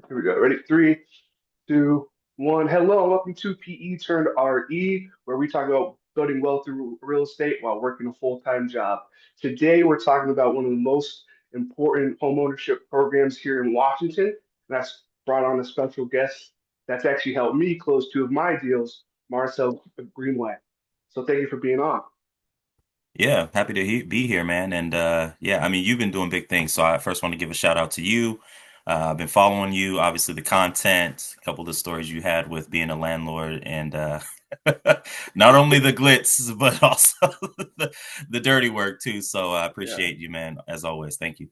Here we go. Ready? Three, two, one. Hello, and welcome to PE turned RE, where we talk about building wealth through real estate while working a full-time job. Today, we're talking about one of the most important homeownership programs here in Washington. And that's brought on a special guest that's actually helped me close two of my deals, Marcell Greenway. So thank you for being on. Yeah, happy to be here, man. And yeah, I mean, you've been doing big things. So I first want to give a shout out to you. I've been following you, obviously the content, a couple of the stories you had with being a landlord, and not only the glitz, but also the dirty work too. So I Yeah. appreciate you, man, as always. Thank you.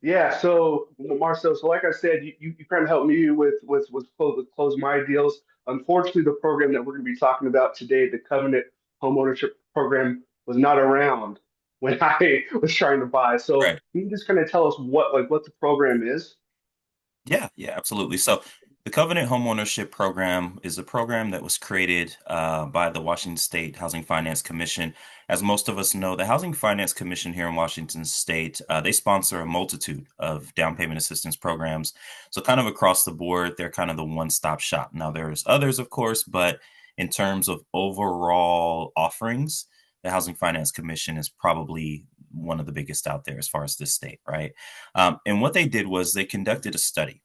Yeah, so Marcel, so like I said, you kind of helped me with close my deals. Unfortunately, the program that we're going to be talking about today, the Covenant Homeownership Program, was not around when I was trying to buy. So Right. can you just kind of tell us what the program is? Yeah, yeah, absolutely. So the Covenant Homeownership Program is a program that was created by the Washington State Housing Finance Commission. As most of us know, the Housing Finance Commission here in Washington State, they sponsor a multitude of down payment assistance programs. So kind of across the board, they're kind of the one-stop shop. Now, there's others, of course, but in terms of overall offerings, the Housing Finance Commission is probably one of the biggest out there as far as this state, right? And what they did was they conducted a study.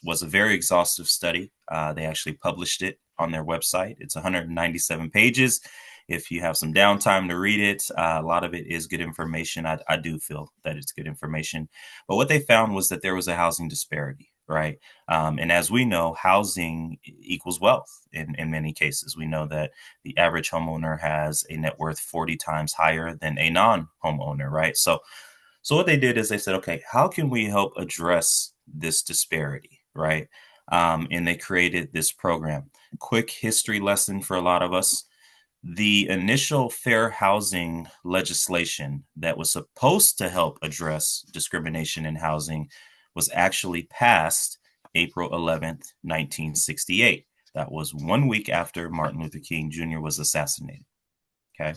Was a very exhaustive study. They actually published it on their website. It's 197 pages. If you have some downtime to read it, a lot of it is good information. I do feel that it's good information. But what they found was that there was a housing disparity, right? And as we know, housing equals wealth in many cases. We know that the average homeowner has a net worth 40 times higher than a non homeowner, right? So what they did is they said, okay, how can we help address this disparity, right? And they created this program. Quick history lesson for a lot of us. The initial fair housing legislation that was supposed to help address discrimination in housing was actually passed April 11th, 1968. That was 1 week after Martin Luther King Jr. was assassinated. Okay.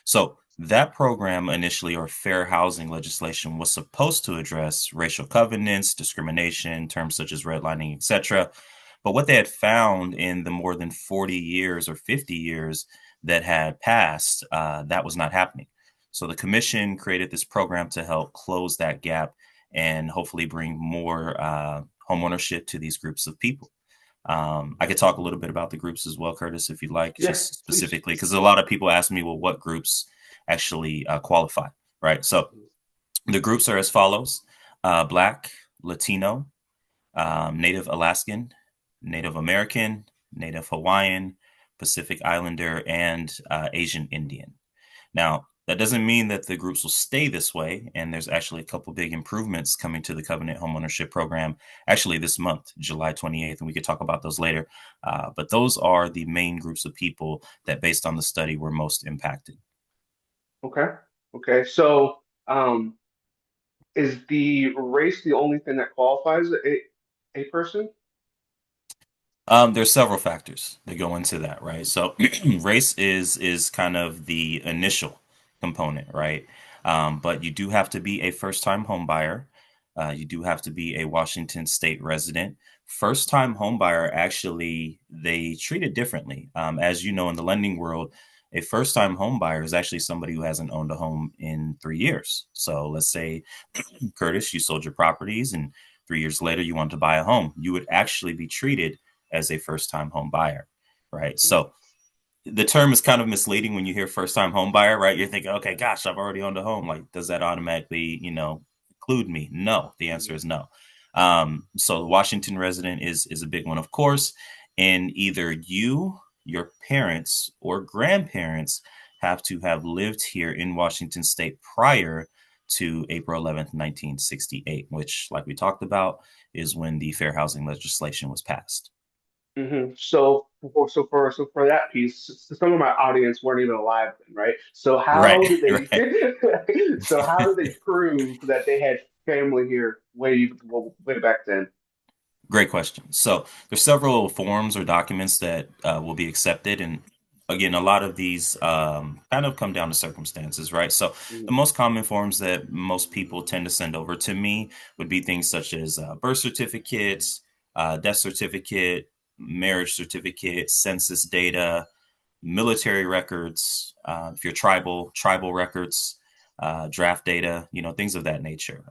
So that program initially, or fair housing legislation, was supposed to address racial covenants, discrimination, terms such as redlining, etc. But what they had found in the more than 40 years or 50 years that had passed, that was not happening. So the commission created this program to help close that gap and hopefully bring more home ownership to these groups of people. I could talk a little bit about the groups as well, Curtis, if you'd like, Yeah, just please. specifically, because a lot of people ask me, well, what groups actually qualify, right? So the groups are as follows: Black, Latino, Native Alaskan, Native American, Native Hawaiian, Pacific Islander, and Asian Indian. Now, that doesn't mean that the groups will stay this way. And there's actually a couple big improvements coming to the Covenant Homeownership Program actually this month, July 28th, and we could talk about those later. But those are the main groups of people that, based on the study, were most impacted. Okay. Okay. So is the race the only thing that qualifies a person? There's several factors that go into that, right? So race is kind of the initial component, right? But you do have to be a first-time home buyer. You do have to be a Washington State resident. First-time home buyer, actually, they treat it differently. As you know, in the lending world, a first-time home buyer is actually somebody who hasn't owned a home in 3 years. So let's say, Curtis, you sold your properties and 3 years later you want to buy a home. You would actually be treated as a first time home buyer, right? So the term is kind of misleading when you hear first time home buyer, right? You're thinking, okay, gosh, I've already owned a home. Like, does that automatically, include me? No, the answer Mhm. is no. So the Washington resident is a big one, of course. And either you, your parents, or grandparents have to have lived here in Washington State prior to April 11th, 1968, which, like we talked about, is when the fair housing legislation was passed. So for that piece, some of my audience weren't even alive then, right? So Right, how did they right. so how did they prove that they had family here way back then? Great question. So there's several forms or documents that will be accepted, and again, a lot of these kind of come down to circumstances, right? So the Mhm. most common forms that most people tend to send over to me would be things such as birth certificates, death certificate, marriage certificate, census data, military records, if you're tribal records, draft data, things of that nature.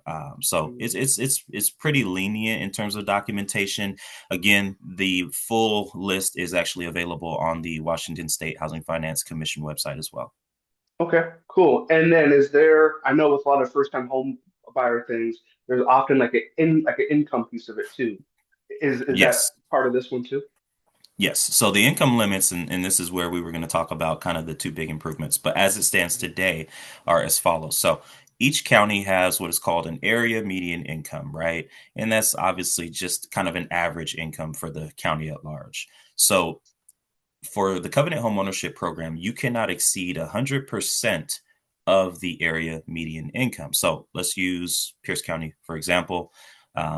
So Mhm. it's pretty lenient in terms of documentation. Again, the full list is actually available on the Washington State Housing Finance Commission website as well. Okay, cool. And then is there, I know with a lot of first-time home buyer things, there's often like an income piece of it too. Is that Yes. part of this one too? Yes. So the income limits, and this is where we were going to talk about kind of the two big improvements, but as it stands today, are as follows. So each county has what is called an area median income, right? And that's obviously just kind of an average income for the county at large. So for the Covenant Homeownership Program, you cannot exceed 100% of the area median income. So let's use Pierce County, for example.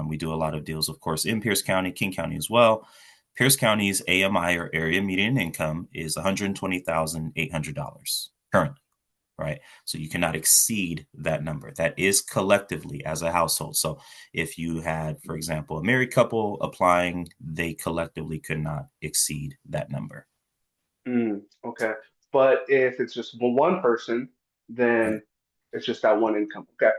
We do a lot of deals, of course, in Pierce County, King County as well. Pierce County's AMI or area median income is $120,800 currently, right? So you cannot exceed that number. That is collectively as a household. So if you had, for example, a married couple applying, they collectively could not exceed that number. Okay. But if it's just one person, Right. then it's just that one income. Okay.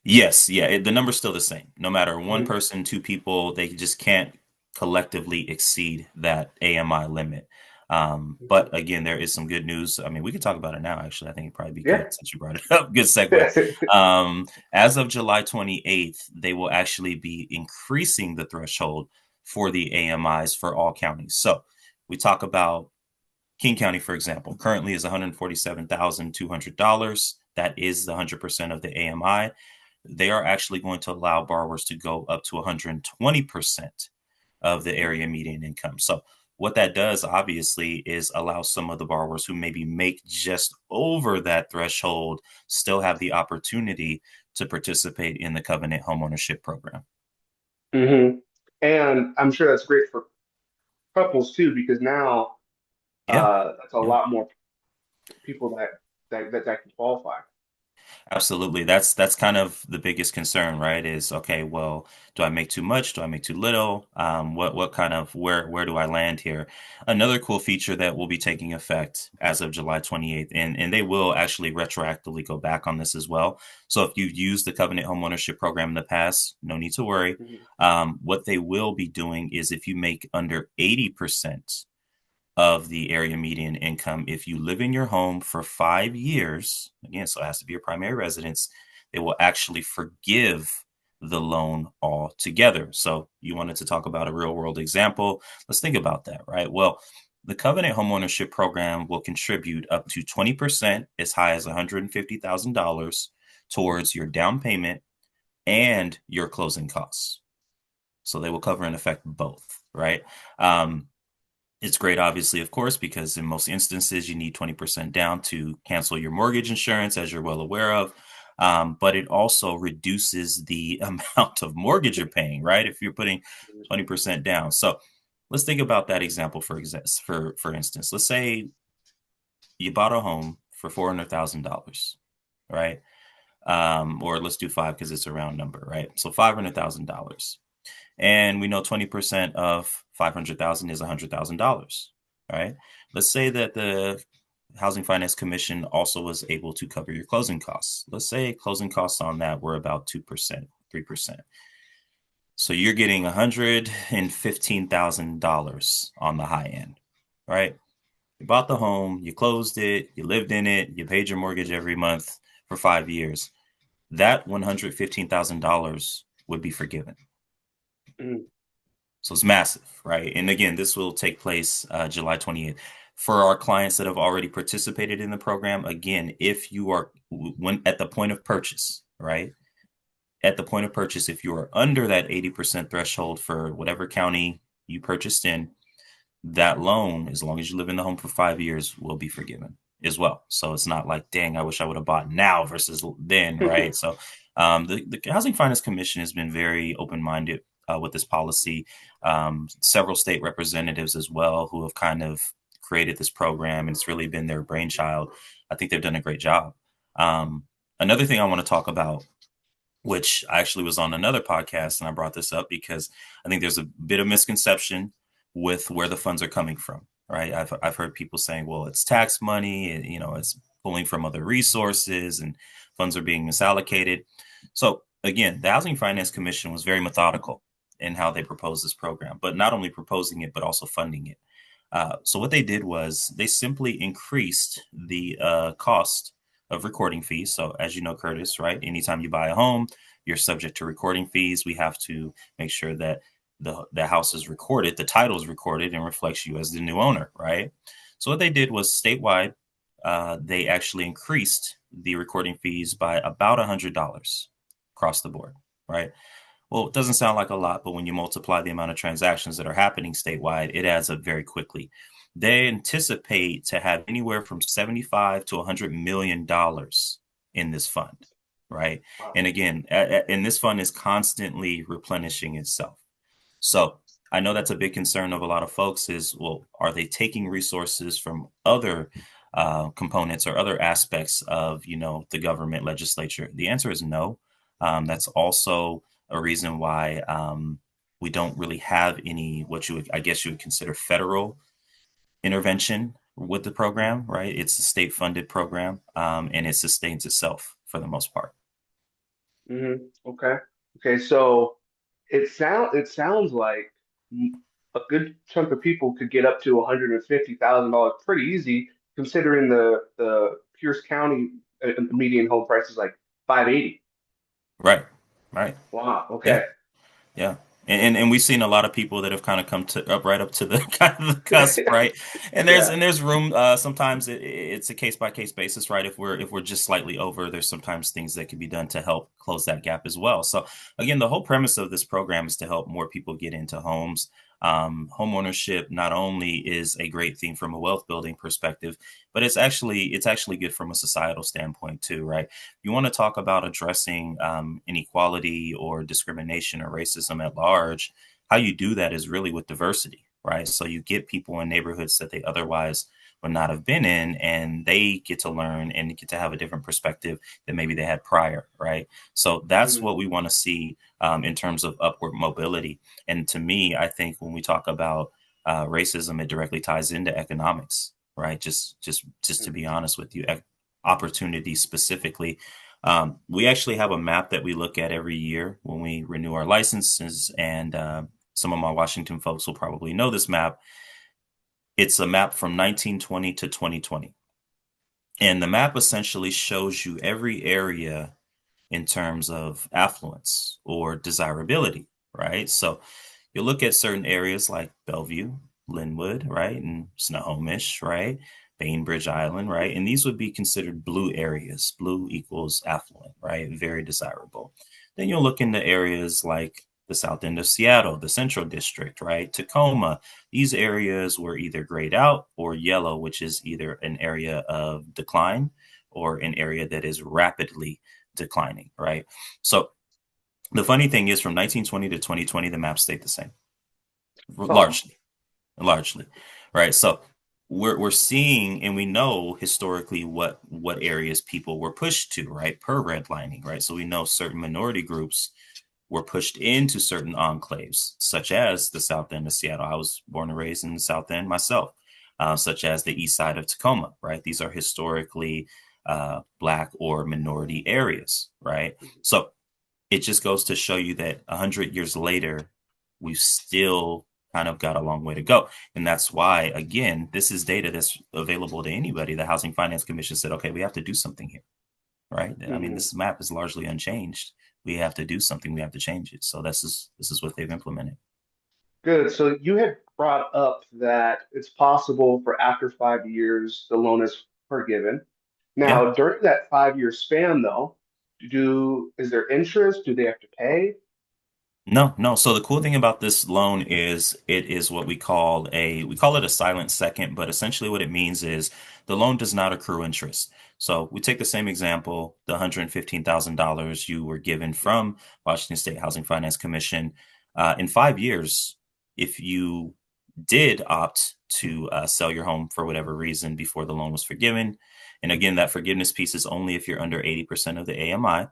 Yes, yeah, the number's still the same. No matter one Mhm. person, two people, they just can't collectively exceed that AMI limit. But Mhm. again, there is some good news. I mean, we could talk about it now, actually. I think it'd probably be Yeah. good since you brought it up. Good segue. As of July 28th, they will actually be increasing the threshold for the AMIs for all counties. So we talk about King County, for example, currently is $147,200. That is the 100% of the AMI. They are actually going to allow borrowers to go up to 120% of the area median income. So what that does obviously is allow some of the borrowers who maybe make just over that threshold still have the opportunity to participate in the Covenant Homeownership Program. hmm And I'm sure that's great for couples too, because now Yeah. that's a Yeah. lot more people that can qualify. Absolutely. That's kind of the biggest concern, right? Is okay, well, do I make too much? Do I make too little? What kind of where do I land here? Another cool feature that will be taking effect as of July 28th, and they will actually retroactively go back on this as well. So if you've used the Covenant Homeownership Program in the past, no need to worry. Mhm. What they will be doing is if you make under 80% of the area median income. If you live in your home for 5 years, again, so it has to be your primary residence, they will actually forgive the loan altogether. So you wanted to talk about a real world example. Let's think about that, right? Well, the Covenant Homeownership Program will contribute up to 20%, as high as $150,000 towards your down payment and your closing costs. So they will cover in effect both, right? Um, it's great, obviously, of course, because in most instances, you need 20% down to cancel your mortgage insurance, as you're well aware of. But it also reduces the amount of mortgage you're paying, right? If you're putting 20% down. So let's think about that example for instance. Let's say you bought a home for $400,000, right? Or let's do five because it's a round number, right? So $500,000. And we know 20% of 500,000 is $100,000, right? Let's say that the Housing Finance Commission also was able to cover your closing costs. Let's say closing costs on that were about 2%, 3%. So you're getting $115,000 on the high end, right? You bought the home, you closed it, you lived in it, you paid your mortgage every month for 5 years. That $115,000 would be forgiven. Mhm. So it's massive, right? And again, this will take place July 28th. For our clients that have already participated in the program, again, if you are when at the point of purchase, right? At the point of purchase, if you are under that 80% threshold for whatever county you purchased in, that loan, as long as you live in the home for 5 years, will be forgiven as well. So it's not like, dang, I wish I would have bought now versus then, right? So the Housing Finance Commission has been very open minded with this policy. Several state representatives as well who have kind of created this program, and it's really been their brainchild. I think they've done a great job. Um, Another thing I want to talk about, which I actually was on another podcast, and I brought this up because I think there's a bit of misconception with where the funds are coming from, right? I've heard people saying, well, it's tax money, and, it's pulling from other resources, and funds are being misallocated. So again, the Housing Finance Commission was very methodical in how they proposed this program, but not only proposing it, but also funding it. So what they did was they simply increased the cost of recording fees. So as you know, Curtis, right? Anytime you buy a home, you're subject to recording fees. We have to make sure that the house is recorded, the title is recorded and reflects you as the new owner, right? So what they did was statewide, they actually increased the recording fees by about $100 across the board, right? Well, it doesn't sound like a lot, but when you multiply the amount of transactions that are happening statewide, it adds up very quickly. They anticipate to have anywhere from 75 to $100 million in this fund, right? Wow. And again, and this fund is constantly replenishing itself. So I know that's a big concern of a lot of folks is, well, are they taking resources from other components or other aspects of, the government legislature? The answer is no. That's also a reason why we don't really have any, what I guess you would consider federal intervention with the program, right? It's a state funded program, and it sustains itself for the most part. Okay. Okay. So it sounds like a good chunk of people could get up to $150,000 pretty easy, considering the Pierce County median home price is like 580. Right. Right. Wow. Yeah. Okay. Yeah. And we've seen a lot of people that have kind of come to up right up to the kind of the cusp, right? And there's Yeah. and there's room. Sometimes it's a case by case basis, right? If we're just slightly over, there's sometimes things that can be done to help close that gap as well. So again, the whole premise of this program is to help more people get into homes. Home ownership not only is a great thing from a wealth building perspective, but it's actually good from a societal standpoint too, right? You want to talk about addressing inequality or discrimination or racism at large, how you do that is really with diversity, right? So you get people in neighborhoods that they otherwise would not have been in, and they get to learn and get to have a different perspective than maybe they had prior, right? So that's Mhm. what we want to see in terms of upward mobility. And to me, I think when we talk about racism, it directly ties into economics, right? Just to be honest with you, opportunity specifically. We actually have a map that we look at every year when we renew our licenses, and some of my Washington folks will probably know this map. It's a map from 1920 to 2020. And the map essentially shows you every area in terms of affluence or desirability, right? So you look at certain areas like Bellevue, Linwood, right? And Snohomish, right? Bainbridge Island, right? And these would be considered blue areas. Blue equals affluent, right? Very desirable. Then you'll look into areas like the south end of Seattle, the Central District, right? Tacoma. These areas were either grayed out or yellow, which is either an area of decline or an area that is rapidly declining, right? So the funny thing is, from 1920 to 2020, the map stayed the same, Huh. largely, right? So we're seeing, and we know historically what areas people were pushed to, right? Per redlining, right? So we know certain minority groups were pushed into certain enclaves, such as the South End of Seattle. I was born and raised in the South End myself, such as the east side of Tacoma, right? These are historically Black or minority areas, right? So it just goes to show you that 100 years later, we've still kind of got a long way to go. And that's why, again, this is data that's available to anybody. The Housing Finance Commission said, okay, we have to do something here, right? I mean, Mhm. this map is largely unchanged. We have to do something. We have to change it. So this is what they've implemented. Good. So you had brought up that it's possible for after 5 years the loan is forgiven. Yeah. Now, during that 5 year span, though, is there interest? Do they have to pay? No, no. So the cool thing about this loan is it is what we call it a silent second, but essentially what it means is the loan does not accrue interest. So we take the same example, the $115,000 you were given from Washington State Housing Finance Commission. In 5 years, if you did opt to sell your home for whatever reason before the loan was forgiven. And again, that forgiveness piece is only if you're under 80% of the AMI.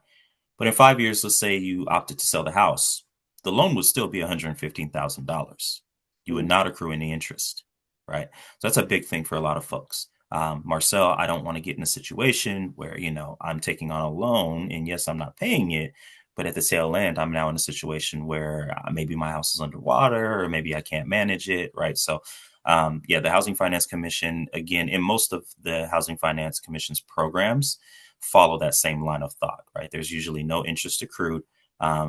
But in 5 years, let's say you opted to sell the house, the loan would still be $115,000. You would Mm, not accrue any interest, right? So that's a big thing for a lot of folks. Marcel, I don't want to get in a situation where, I'm taking on a loan and yes, I'm not paying it, but at the tail end, I'm now in a situation where maybe my house is underwater or maybe I can't manage it, right? So, yeah, the Housing Finance Commission, again, in most of the Housing Finance Commission's programs, follow that same line of thought, right? There's usually no interest accrued,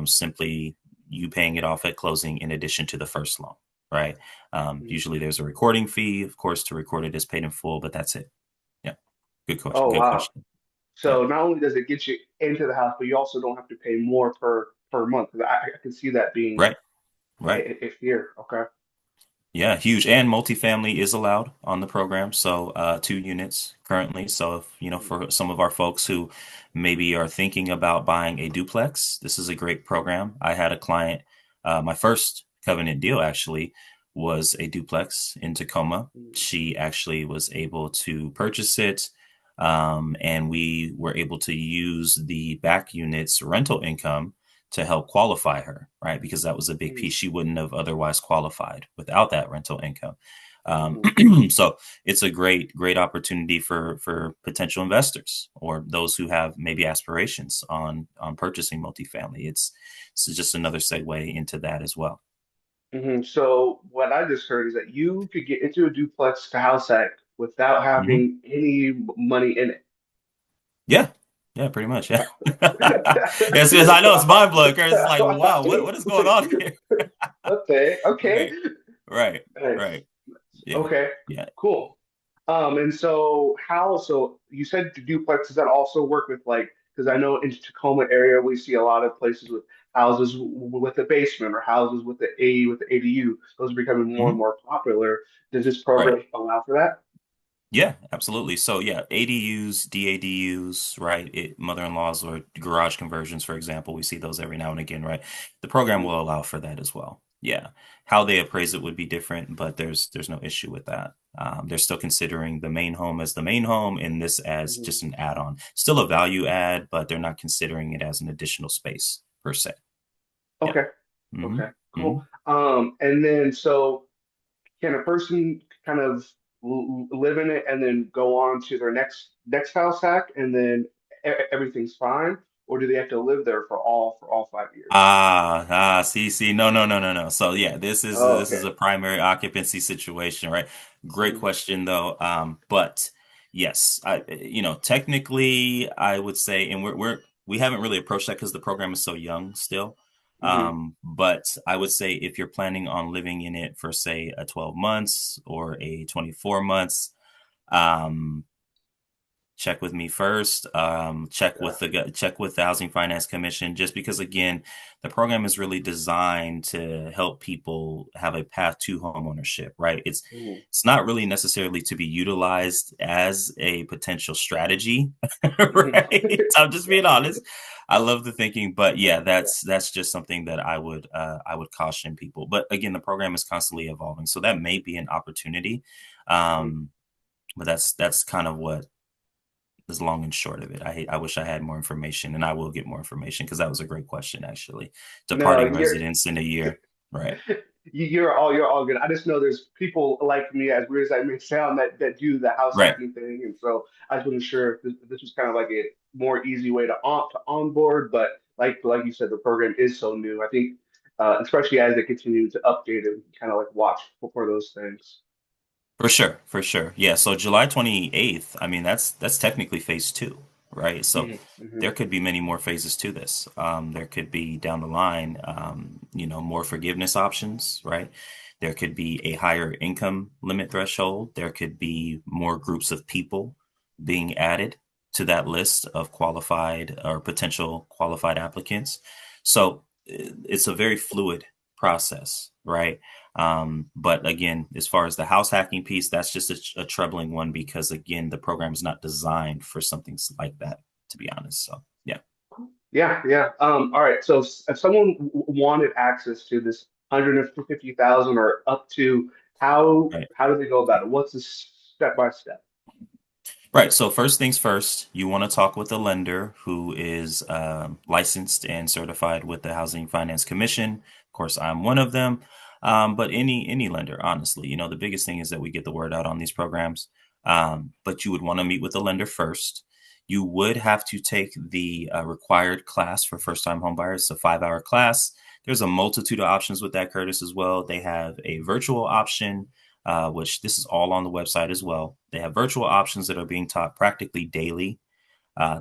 simply you paying it off at closing in addition to the first loan, right? mm. Usually there's a recording fee, of course, to record it as paid in full, but that's it. Yeah. Good question. Oh, Good wow. question. Yeah. So not only does it get you into the house, but you also don't have to pay more per month. 'Cause I can see that being Right. Right. a fear. Okay. Yeah, huge. And multifamily is allowed on the program. So 2 units currently. So if, for some of our folks who maybe are thinking about buying a duplex, this is a great program. I had a client, my first Covenant deal actually was a duplex in Tacoma. Mm, She actually was able to purchase it. And we were able to use the back units rental income to help qualify her, right? Because that was a big mm, piece. She wouldn't have otherwise qualified without that rental income. Um, mm. so it's a great opportunity for potential investors or those who have maybe aspirations on purchasing multifamily. It's just another segue into that as well. So what I just heard is that you could get into a duplex to house hack without Hmm. having any money in Yeah. Yeah, pretty much. Yeah. Yes, yes, I know it's it. mind blowing. It's like, wow, what is going on here? Okay, okay. Right. Right. Nice. Right. Yeah. Okay, Yeah. cool. And so so you said the duplexes that also work with like, because I know in Tacoma area we see a lot of places with houses with a basement or houses with the ADU. Those are becoming more and Mhm. more popular. Does this Right. program allow for that? Yeah, absolutely. So yeah, ADUs, DADUs, right? Mother-in-laws or garage conversions, for example, we see those every now and again, right? The program Mm, will allow for that as well. Yeah. How they appraise it would be different, but there's no issue with that. They're still considering the main home as the main home and this as mhm. just an add-on. Still a value add, but they're not considering it as an additional space per se. Yeah. Okay, Hmm. okay, Hmm. cool. And then so can a person kind of live in it and then go on to their next house hack and then everything's fine, or do they have to live there for all 5 years? See, no, no, no, no, no. So yeah, Oh, this is okay. a primary occupancy situation, right? Great Mm-hmm. question though. But yes, technically I would say, and we haven't really approached that because the program is so young still. Mm-hmm. But I would say if you're planning on living in it for say a 12 months or a 24 months, um, check with me first. Yeah. Check with the Housing Finance Commission, just because again, the program is really designed to help people have a path to home ownership. Right? Mm-hmm. It's not really necessarily to be utilized as a potential strategy. Mm-hmm. Right? I'm just being Yeah. honest. I love the thinking, but yeah, Yeah. that's just something that I would caution people. But again, the program is constantly evolving, so that may be an opportunity. Mm-hmm. Um, but that's kind of what is long and short of it. I wish I had more information, and I will get more information because that was a great question, actually. No, Departing residents in a year, right? you're all good. I just know there's people like me, as weird as that may sound, that do the house Right. hacking thing, and so I just wasn't sure if this was kind of like a more easy way to onboard. But like you said, the program is so new. I think, especially as they continue to update it, we can kind of like watch for those things. For sure, for sure. Yeah, so July 28th, I mean that's technically phase 2, right? So Hmm. there could be many more phases to this. There could be down the line, more forgiveness options, right? There could be a higher income limit threshold. There could be more groups of people being added to that list of qualified or potential qualified applicants. So it's a very fluid process, right? But again, as far as the house hacking piece, that's just a troubling one because again, the program is not designed for something like that, to be honest. So yeah. Yeah, yeah. All right. So if someone wanted access to this 150,000 or up to Right. How do they go about it? What's the step by step? Right. So first things first, you want to talk with a lender who is licensed and certified with the Housing Finance Commission. Of course, I'm one of them. But any lender, honestly, the biggest thing is that we get the word out on these programs. But you would want to meet with the lender first. You would have to take the required class for first-time homebuyers. It's a 5-hour class. There's a multitude of options with that, Curtis, as well. They have a virtual option, which this is all on the website as well. They have virtual options that are being taught practically daily.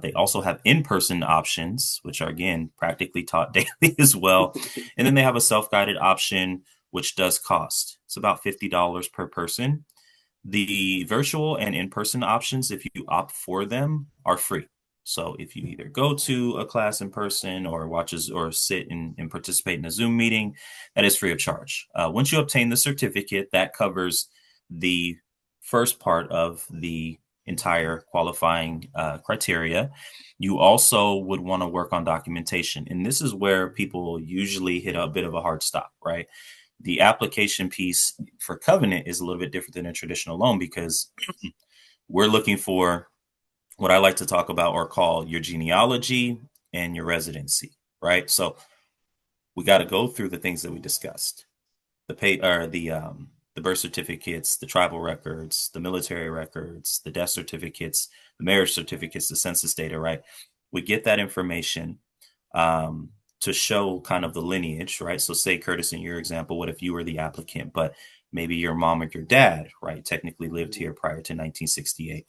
They also have in-person options, which are again practically taught daily as well. And then they have a self-guided option, which does cost. It's about $50 per person. The virtual and in-person options, if you opt for them, are free. So if you either go to a class in person or watches or sit and participate in a Zoom meeting, that is free of charge. Once you obtain the certificate, that covers the first part of the entire qualifying criteria. You also would want to work on documentation. And this is where people usually hit a bit of a hard stop, right? The application piece for Covenant is a little bit different than a traditional loan because we're looking for what I like to talk about or call your genealogy and your residency, right? So we got to go through the things that we discussed, the pay or the birth certificates, the tribal records, the military records, the death certificates, the marriage certificates, the census data, right? We get that information um, to show kind of the lineage, right? So, say, Curtis, in your example, what if you were the applicant, but maybe your mom or your dad, right, technically lived here prior to 1968?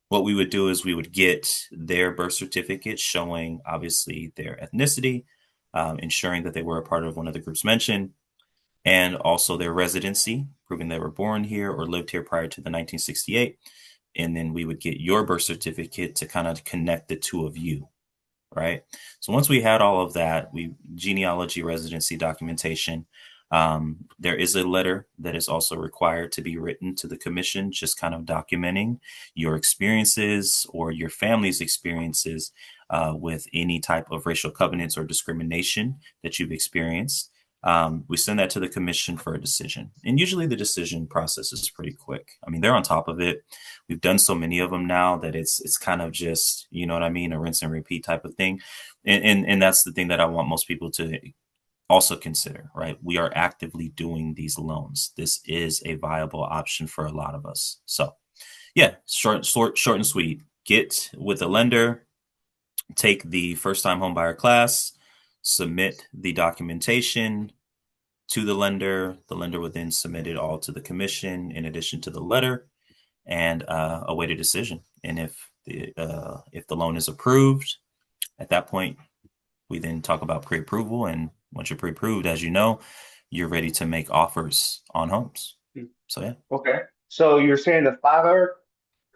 What we would do is we would get their birth certificate showing obviously their ethnicity, ensuring that they were a part of one of the groups mentioned, and also their residency, proving they were born here or lived here prior to the 1968. And then we would get your birth certificate to kind of connect the two of you, right? So once we had all of that, we genealogy residency documentation. There is a letter that is also required to be written to the commission, just kind of documenting your experiences or your family's experiences with any type of racial covenants or discrimination that you've experienced. We send that to the commission for a decision. And usually the decision process is pretty quick. I mean, they're on top of it. We've done so many of them now that it's kind of just, you know what I mean, a rinse and repeat type of thing. And that's the thing that I want most people to also consider, right? We are actively doing these loans. This is a viable option for a lot of us. So yeah, short and sweet. Get with a lender, take the first time home buyer class, submit the documentation to the lender. The lender would then submit it all to the commission in addition to the letter and await a decision. And if the loan is approved, at that point, we then talk about pre-approval. And once you're pre-approved, as you know, you're ready to make offers on homes. So yeah. Okay. So you're saying the 5 hour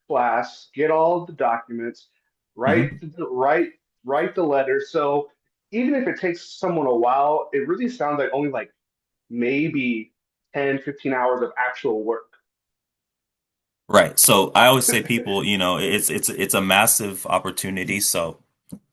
class, get all the documents, Mhm. write the letter. So even if it takes someone a while, it really sounds like only like maybe 10, 15 hours of actual work. Right. So I always say people, it's a massive opportunity. So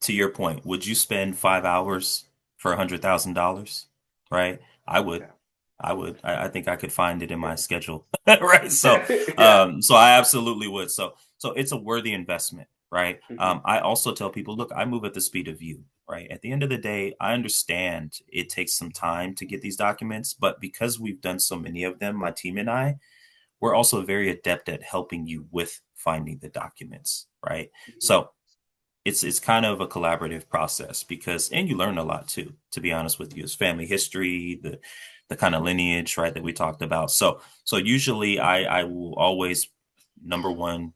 to your point, would you spend 5 hours for $100,000? Right? I would. Yeah. I would. I think I could find it in my schedule. Right. So, Yeah. so I absolutely would. So it's a worthy investment. Right. Mhm. I also tell people, look, I move at the speed of you. Right. At the end of the day, I understand it takes some time to get these documents, but because we've done so many of them, my team and I, we're also very adept at helping you with finding the documents. Right. Mhm. So it's kind of a collaborative process because and you learn a lot too, to be honest with you, is family history, the kind of lineage, right, that we talked about. So usually I will always, number one,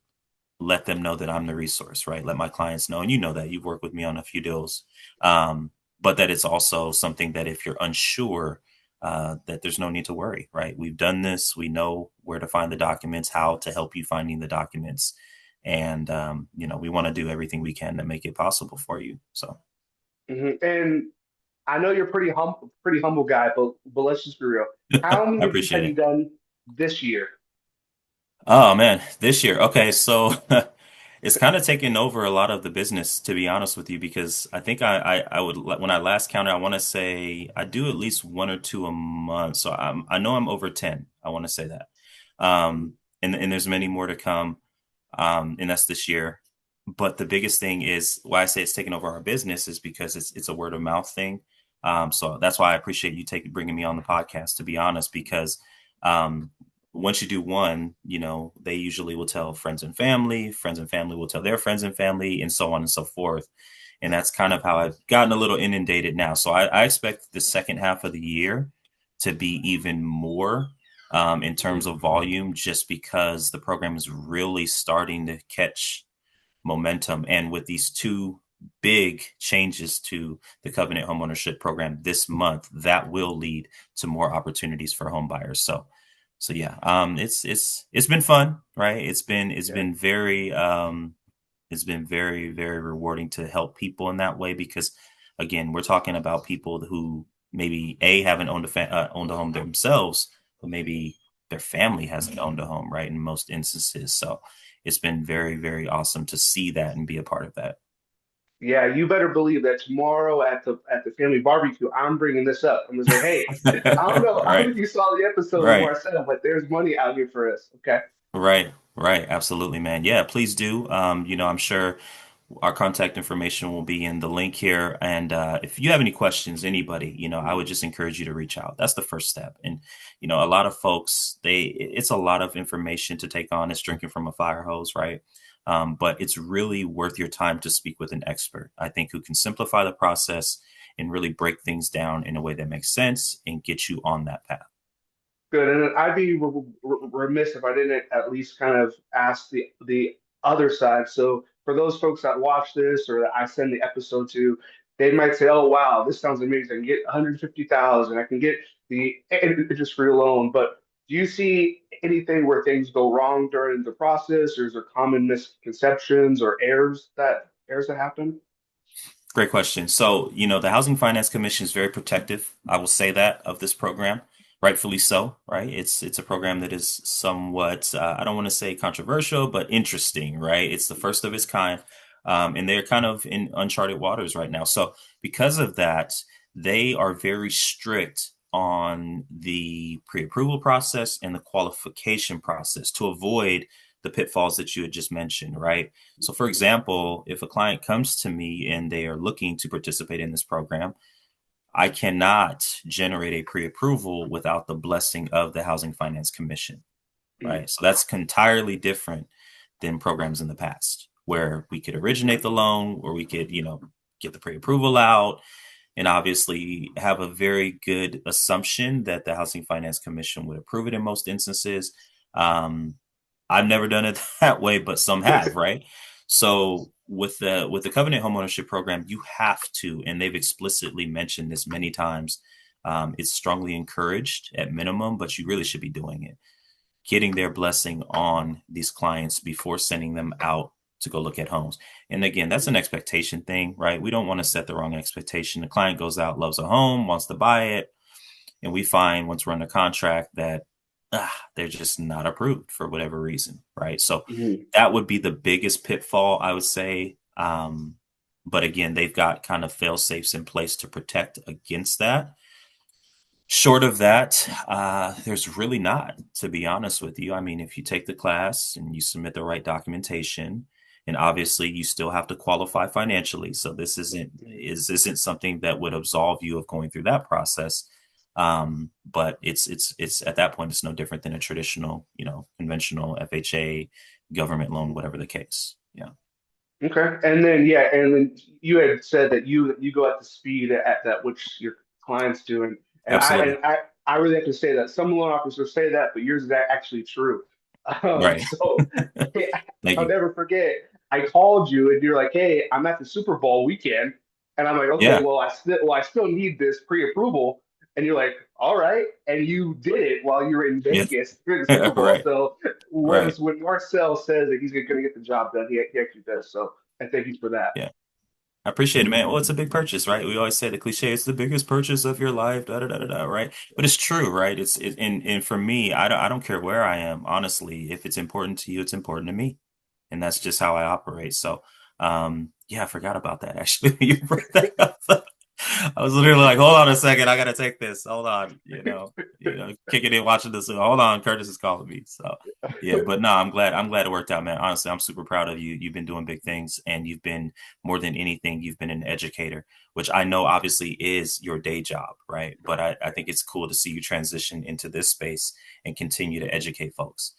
let them know that I'm the resource, right? Let my clients know, and you know that you've worked with me on a few deals, but that it's also something that if you're unsure, that there's no need to worry, right? We've done this. We know where to find the documents, how to help you finding the documents, and we want to do everything we can to make it possible for you. So Mhm. And I know you're pretty humble guy, but let's just be real. How I many of these appreciate have you it. done this year? Oh man, this year. Okay, so It's kind of taken over a lot of the business, to be honest with you, because I think I would, when I last counted, I want to say I do at least one or two a month. So I know I'm over 10. I want to say that. And there's many more to come. And that's this year. But the biggest thing is why I say it's taken over our business is because it's a word of mouth thing. So that's why I appreciate you bringing me on the podcast, to be honest, because um, once you do one, they usually will tell friends and family will tell their friends and family, and so on and so forth. And that's kind of how I've gotten a little inundated now. So I expect the second half of the year to be even more in terms of volume, just because the program is really starting to catch momentum. And with these two big changes to the Covenant Homeownership Program this month, that will lead to more opportunities for home buyers. So yeah, it's been fun, right? Yeah. It's been very, very rewarding to help people in that way because, again, we're talking about people who maybe haven't owned a home themselves, but maybe their family hasn't owned a home, right? In most instances, so it's been very, very awesome to see that and be a part of that. Yeah, you better believe that tomorrow at the family barbecue, I'm bringing this up. I'm gonna say, hey, I don't know Right, if you saw the episode with right. Marcel, but there's money out here for us. Okay. Right, right. Absolutely, man. Yeah, please do. I'm sure our contact information will be in the link here. And if you have any questions, anybody, I would just encourage you to reach out. That's the first step. And, a lot of folks, it's a lot of information to take on. It's drinking from a fire hose, right? But it's really worth your time to speak with an expert, I think, who can simplify the process and really break things down in a way that makes sense and get you on that path. Good, and I'd be remiss if I didn't at least kind of ask the other side. So for those folks that watch this or that I send the episode to, they might say, "Oh wow, this sounds amazing! I can get 150,000. I can get the interest-free loan." But do you see anything where things go wrong during the process, or is there common misconceptions or errors that happen? Great question. So, the Housing Finance Commission is very protective. I will say that of this program, rightfully so, right? It's a program that is somewhat, I don't want to say controversial, but interesting, right? It's the first of its kind, and they're kind of in uncharted waters right now. So, because of that, they are very strict on the pre-approval process and the qualification process to avoid the pitfalls that you had just mentioned, right? So, for example, if a client comes to me and they are looking to participate in this program, I cannot generate a pre approval without the blessing of the Housing Finance Commission, Mm, right? So, that's entirely different than programs in the past where we could originate the loan or we could, get the pre approval out and obviously have a very good assumption that the Housing Finance Commission would approve it in most instances. Um, I've never done it that way, but some have, right? So with the Covenant Homeownership Program, you have to, and they've explicitly mentioned this many times. It's strongly encouraged at minimum, but you really should be doing it, getting their blessing on these clients before sending them out to go look at homes. And again, that's an expectation thing, right? We don't want to set the wrong expectation. The client goes out, loves a home, wants to buy it, and we find once we're under contract that they're just not approved for whatever reason, right? So mhm. that would be the biggest pitfall, I would say. But again, they've got kind of fail safes in place to protect against that. Short of that, there's really not, to be honest with you. I mean, if you take the class and you submit the right documentation, and obviously you still have to qualify financially. So this isn't something that would absolve you of going through that process. But it's at that point, it's no different than a traditional, conventional FHA government loan, whatever the case. Yeah, Okay. And then yeah, and then you had said that you go at the speed at that which your client's doing. And absolutely. I really have to say that some loan officers say that, but yours is actually true. Right. So hey, Thank I'll you. never forget. I called you and you're like, "Hey, I'm at the Super Bowl weekend," and I'm like, "Okay, Yeah. well, I still need this pre-approval." And you're like, "All right," and you did it while you were in Yeah. Vegas during the Super Bowl. Right. So Right. when Marcel says that he's going to get the job done, he actually does. So I thank you for that. Yeah. I appreciate it, man. Well, it's a big purchase, right? We always say the cliche, it's the biggest purchase of your life, da da da da da, right? But it's true, right? And for me, I don't care where I am, honestly. If it's important to you, it's important to me. and that's just how I operate. So, yeah, I forgot about that actually. You brought that up. I was literally like, hold on a second, I gotta take this. Hold on, kicking it, watching this. Hold on, Curtis is calling me. So yeah, but no, I'm glad it worked out, man. Honestly, I'm super proud of you. You've been doing big things, and you've been more than anything, you've been an educator, which I know obviously is your day job, right? But I think it's cool to see you transition into this space and continue to educate folks.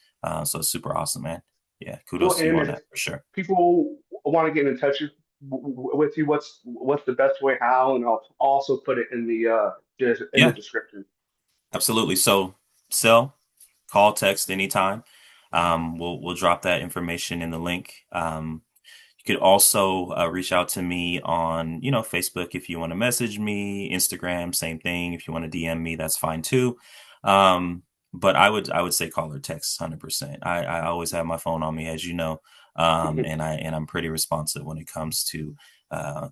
So it's super awesome, man. Yeah, Well, kudos to you and on if that for sure. people want to get in touch with you, what's the best way, how, and I'll also put it in the Yeah, description. absolutely. So sell, call, text anytime. We'll drop that information in the link. You could also reach out to me on, Facebook if you want to message me, Instagram, same thing. If you want to DM me, that's fine too. Um, but I would say call or text 100%. I always have my phone on me, as you know, and I'm pretty responsive when it comes to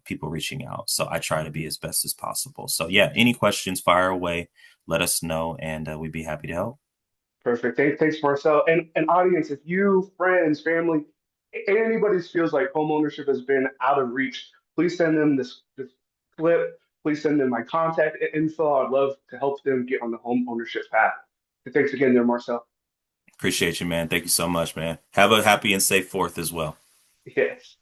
people reaching out. So I try to be as best as possible. So yeah, any questions, fire away, let us know, and we'd be happy to help. Perfect. Thanks, Marcel. And audience, if you, friends, family, anybody feels like home ownership has been out of reach, please send them this clip. Please send them my contact info. I'd love to help them get on the home ownership path. Thanks again, there, Marcel. Appreciate you, man. Thank you so much, man. Have a happy and safe fourth as well. Yes.